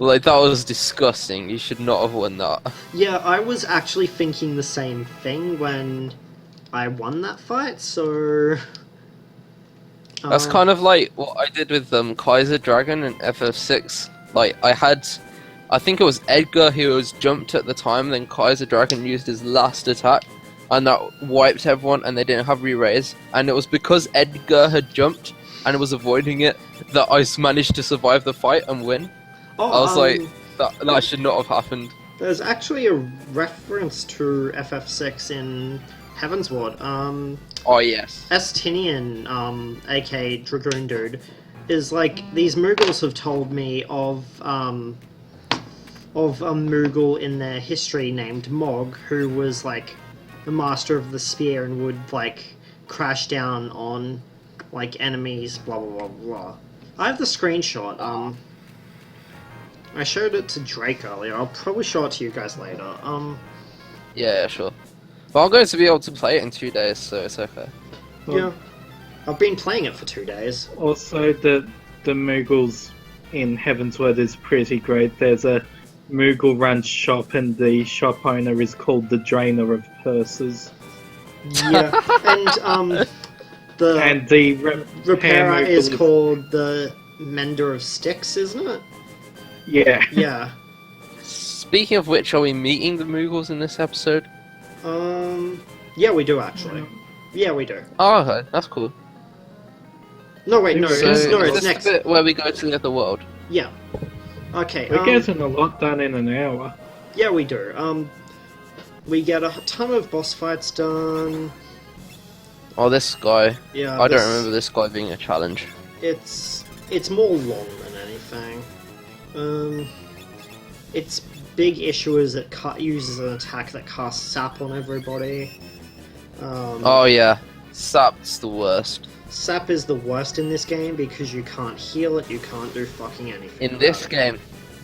Like, that was disgusting. You should not have won that. Yeah, I was actually thinking the same thing when I won that fight, so... That's kind of like what I did with Kaiser Dragon and FF6. Like, I think it was Edgar who was jumped at the time, then Kaiser Dragon used his last attack, and that wiped everyone, and they didn't have re-raise. And it was because Edgar had jumped and was avoiding it that I managed to survive the fight and win. Oh, I was like, that should not have happened. There's actually a reference to FF6 in Heaven's Ward. Oh, yes. Estinian, aka Dragoon Dude, is like, these Mughals have told me of a Mughal in their history named Mog, who was like the master of the spear and would like crash down on like enemies, blah blah blah blah. I have the screenshot. I showed it to Drake earlier. I'll probably show it to you guys later. Yeah, sure. But I'm going to be able to play it in 2 days, so it's okay. Yeah. I've been playing it for 2 days. Also, the Mughals in Heaven's Word is pretty great. There's a Mughal run shop, and the shop owner is called the Drainer of Purses. Yeah, and the repairer is called the Mender of Sticks, isn't it? Yeah. Yeah. Speaking of which, are we meeting the Mughals in this episode? Yeah, we do actually. Yeah, we do. Oh, okay, that's cool. No, wait, no, So, it's is next. the bit where we go to the other world? Yeah. Okay. We're getting a lot done in an hour. Yeah, we do. We get a ton of boss fights done. Oh, this guy. Yeah. I don't remember this guy being a challenge. It's more long than anything. Its big issue is it uses an attack that casts sap on everybody. Oh yeah, sap's the worst. Sap is the worst in this game because you can't heal it, you can't do fucking anything. In this game,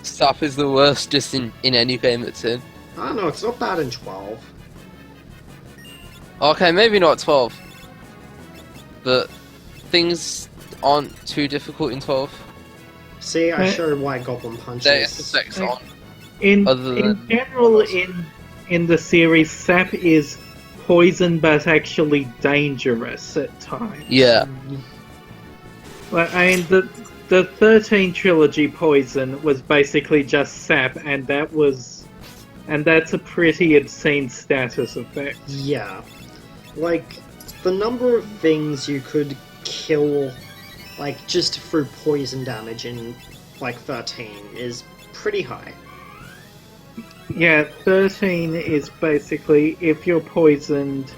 sap is the worst just in any game it's in. I don't know, it's not bad in 12. Okay, maybe not 12. But things aren't too difficult in 12. See, I showed why Goblin Punch Their is... effects aren't. In Other general, in the series, sap is poison, but actually dangerous at times. Yeah. Like, I mean, the 13 trilogy poison was basically just sap, and that's a pretty obscene status effect. Yeah. Like, the number of things you could kill, like, just through poison damage in, like, 13 is pretty high. Yeah, 13 is basically if you're poisoned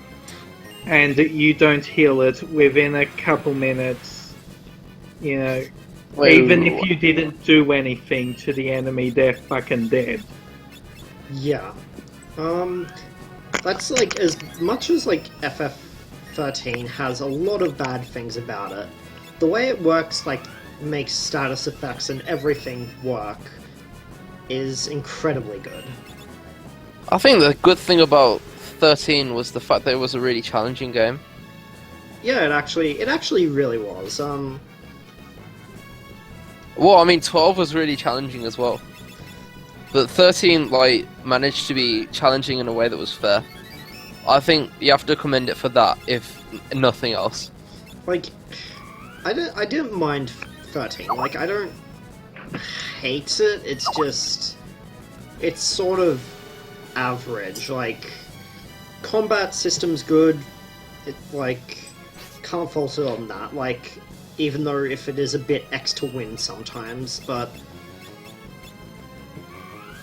and you don't heal it within a couple minutes, you know, even if you didn't do anything to the enemy, they're fucking dead. Yeah. That's like, as much as like FF13 has a lot of bad things about it, the way it works, like, makes status effects and everything work is incredibly good. I think the good thing about 13 was the fact that it was a really challenging game. Yeah, it actually really was. Well, I mean, 12 was really challenging as well. But 13, like, managed to be challenging in a way that was fair. I think you have to commend it for that, if nothing else. Like, I didn't mind 13. Like, I don't hate it. It's just, it's sort of average. Like, combat system's good. It, like, can't fault it on that. Like, even though if it is a bit X to win sometimes, but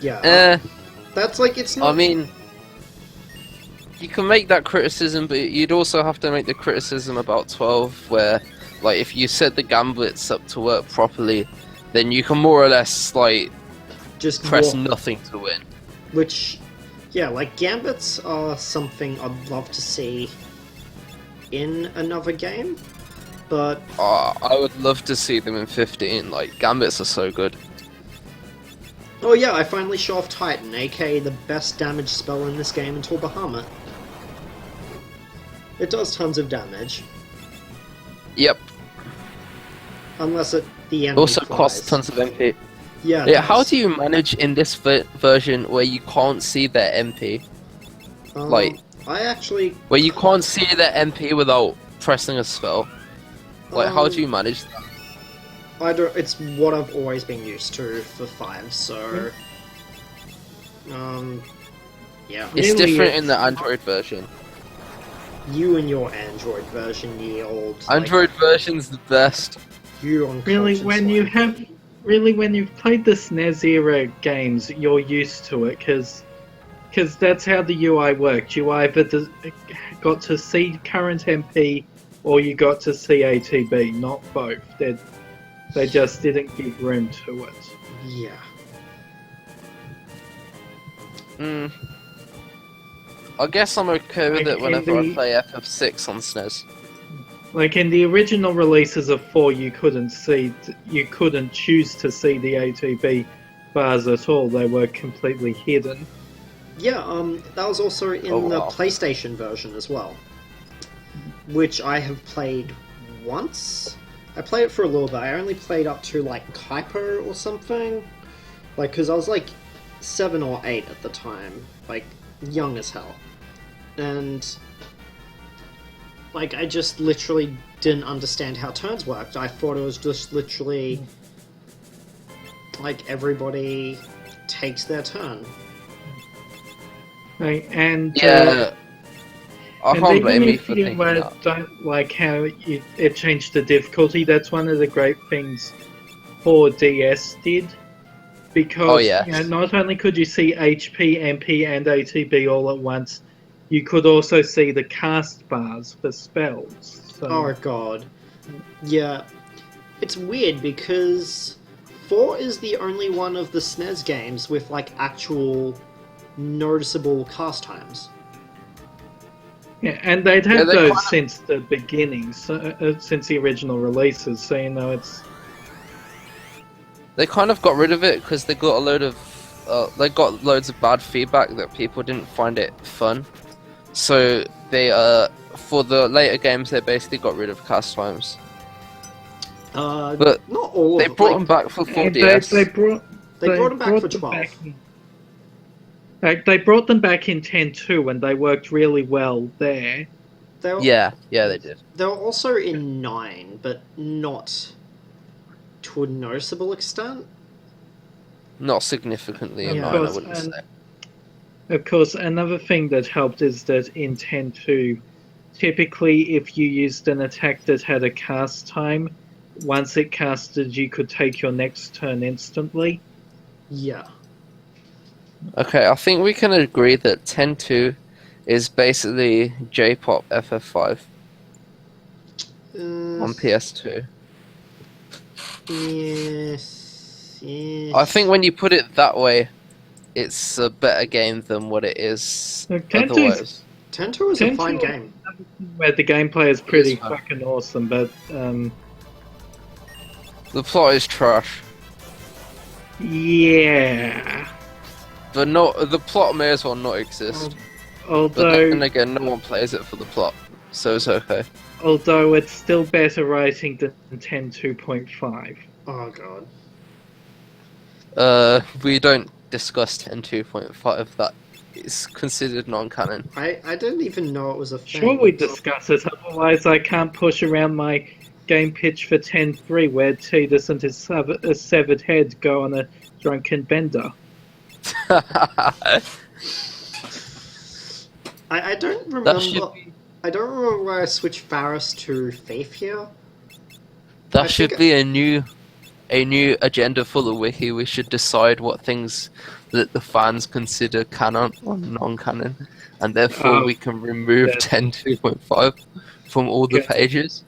yeah, that's like, it's not. I mean, you can make that criticism, but you'd also have to make the criticism about 12, where, like, if you set the gamblets up to work properly, then you can more or less, like, just press nothing to win. Which, yeah, like, gambits are something I'd love to see in another game, but I would love to see them in 15. Like, gambits are so good. oh yeah, I finally show off Titan, aka the best damage spell in this game until Bahamut. It does tons of damage. Yep. Unless at the end Also costs tons of MP. Yeah. Yeah, how do you manage in this version where you can't see their MP? Like, I actually where you can't see their MP without pressing a spell? Like, how do you manage that? I don't. It's what I've always been used to for 5. So, yeah. It's Really, different in it's the Android version. You and your Android version, ye old. Android version's the best. You on Really, conscience, when you've played the SNES era games, you're used to it because that's how the UI worked. You either got to see current MP or you got to see ATB, not both. They just didn't give room to it. Yeah. I guess I'm okay with it whenever I play FF6 on SNES. Like in the original releases of 4, you couldn't choose to see the ATB bars at all. They were completely hidden. Yeah, that was also in the PlayStation version as well, which I have played once. I played it for a little bit. I only played up to like Kuiper or something, like because I was like 7 or 8 at the time, like young as hell, and like I just literally didn't understand how turns worked. I thought it was just literally like everybody takes their turn. Right, and Yeah, I and can't even blame you if for you thinking that. don't like how it changed the difficulty, that's one of the great things 4DS did. Because not only could you see HP, MP, and ATB all at once, you could also see the cast bars for spells. So. Oh god. Yeah. It's weird because 4 is the only one of the SNES games with like actual noticeable cast times. Yeah, and they'd had those since the beginning, since the original releases, so you know it's... They kind of got rid of it because they got loads of bad feedback that people didn't find it fun. So they for the later games they basically got rid of cast times. But not all they of brought them back for 4DS. They brought them back for 12. They brought them back in 10.2 and they worked really well there. Yeah, they did. They were also in 9, but not to a noticeable extent. Not significantly in 9, I wouldn't say. Of course, another thing that helped is that in 10.2, typically if you used an attack that had a cast time, once it casted you could take your next turn instantly. Yeah. Okay, I think we can agree that 10.2 is basically J-pop FF5 on PS2. Yes. I think when you put it that way, it's a better game than what it is otherwise. 10.2 is a fine game. Where the gameplay is pretty fucking awesome, but the plot is trash. Yeah. But the plot may as well not exist. Although, but then again, no one plays it for the plot, so it's okay. Although it's still better writing than 10.2.5. Oh god. We don't discuss 10.2.5. That is considered non-canon. I didn't even know it was a thing. Sure, we discuss it. Otherwise, I can't push around my game pitch for 10.3, where Tidus and his severed head go on a drunken bender. I don't remember. I don't remember why I switched Varus to Faith here. That should be a new agenda for the wiki. We should decide what things that the fans consider canon or non-canon, and therefore we can remove 10.2.5 from all the pages.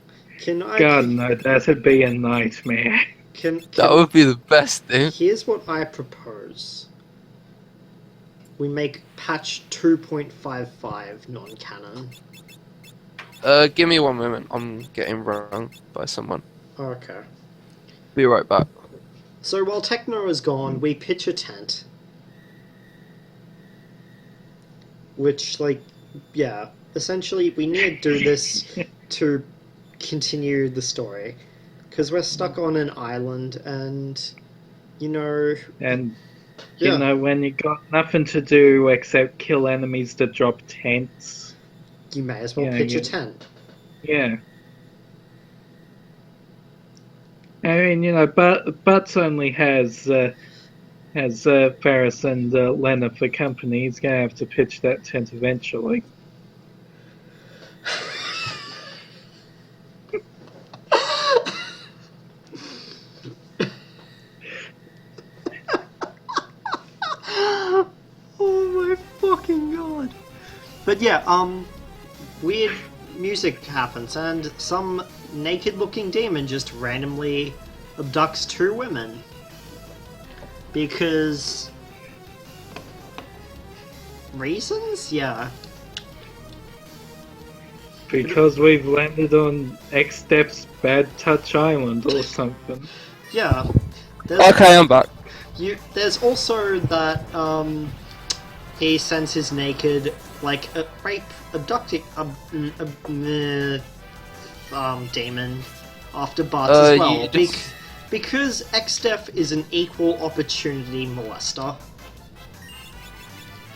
God, no, that'd be a nightmare. That would be the best thing. Here's what I propose. We make patch 2.55 non-canon. Give me 1 moment. I'm getting rung by someone. Okay. Be right back. So while Techno is gone, we pitch a tent. Which, essentially we need to do this to continue the story. Because we're stuck on an island and, You know, And yeah. you know, when you got nothing to do except kill enemies that drop tents, You may as well yeah, pitch a tent. yeah. I mean, you know, Butts only has Ferris and Lena for company. He's gonna have to pitch that tent eventually. Oh my fucking god. But yeah, weird music happens and some naked looking demon just randomly abducts two women. Because reasons? Yeah. Because we've landed on X Steps Bad Touch Island or something. Yeah. Okay, I'm back. There's also that he sends his naked rape abducting demon after Bart as well. Because XDef is an equal opportunity molester.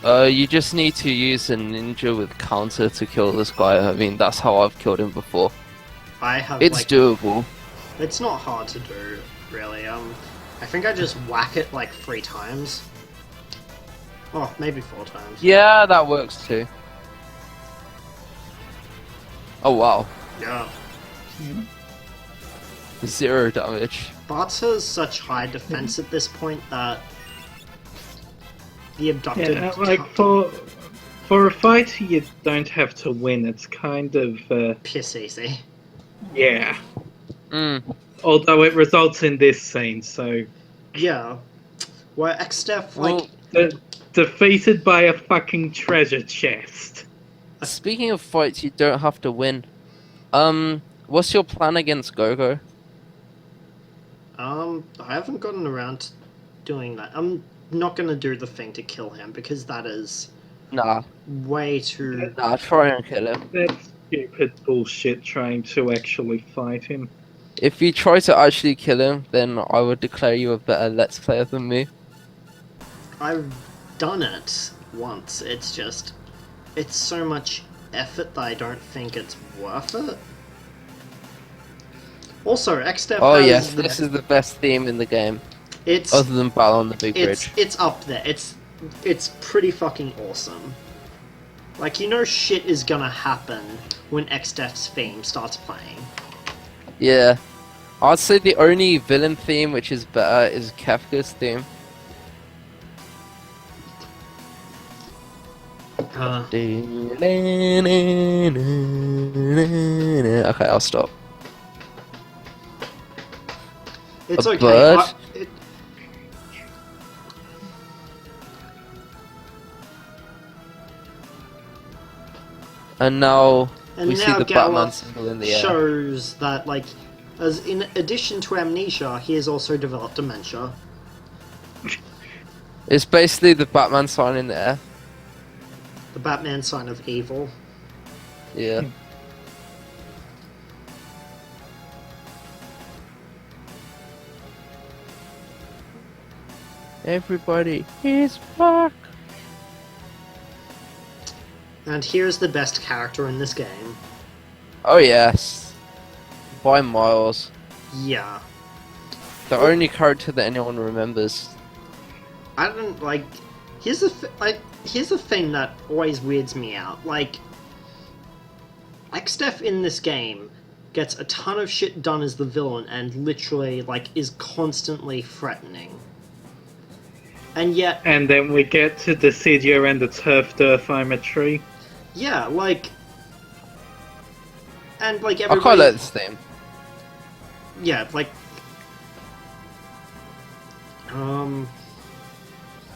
You just need to use a ninja with counter to kill this guy. I mean, that's how I've killed him before. It's doable. It's not hard to do, really. I think I just whack it like 3 times. Oh, maybe 4 times. Yeah, that works too. Oh wow. Yeah. 0 damage. Bart has such high defense at this point that the abducted... Yeah, like for a fight you don't have to win. It's kind of piss easy. Yeah. Mm. Although it results in this scene, so yeah, where XDef defeated by a fucking treasure chest. Speaking of fights, you don't have to win. What's your plan against Gogo? I haven't gotten around to doing that. I'm not gonna do the thing to kill him because that is way too. Nah, try and kill him. That's stupid bullshit trying to actually fight him. If you try to actually kill him, then I would declare you a better Let's Player than me. I've done it once. It's just, it's so much effort that I don't think it's worth it. Also, XDev Oh has yes, this is the best theme in the game. It's other than Battle on the Big Bridge. It's up there. It's pretty fucking awesome. Like, you know shit is gonna happen when XDev's theme starts playing. Yeah. I'd say the only villain theme which is better is Kefka's theme. Okay, I'll stop. It's a okay. Bird? And now we see the Batman symbol in the air. Shows that, like, as in addition to amnesia, he has also developed dementia. It's basically the Batman sign in the air. The Batman sign of evil. Yeah. Everybody is back. And here's the best character in this game. Oh yes, by miles. Yeah. The only character that anyone remembers. I don't like. Here's the thing that always weirds me out. Like, XDef in this game gets a ton of shit done as the villain and literally, like, is constantly threatening. And yet... And then we get to Dissidia and the turfed earthymetry. Yeah, like... And, like, everybody... I quite like this theme. Yeah, like...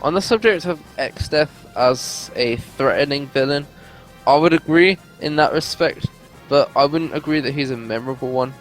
On the subject of XDeath as a threatening villain, I would agree in that respect, but I wouldn't agree that he's a memorable one.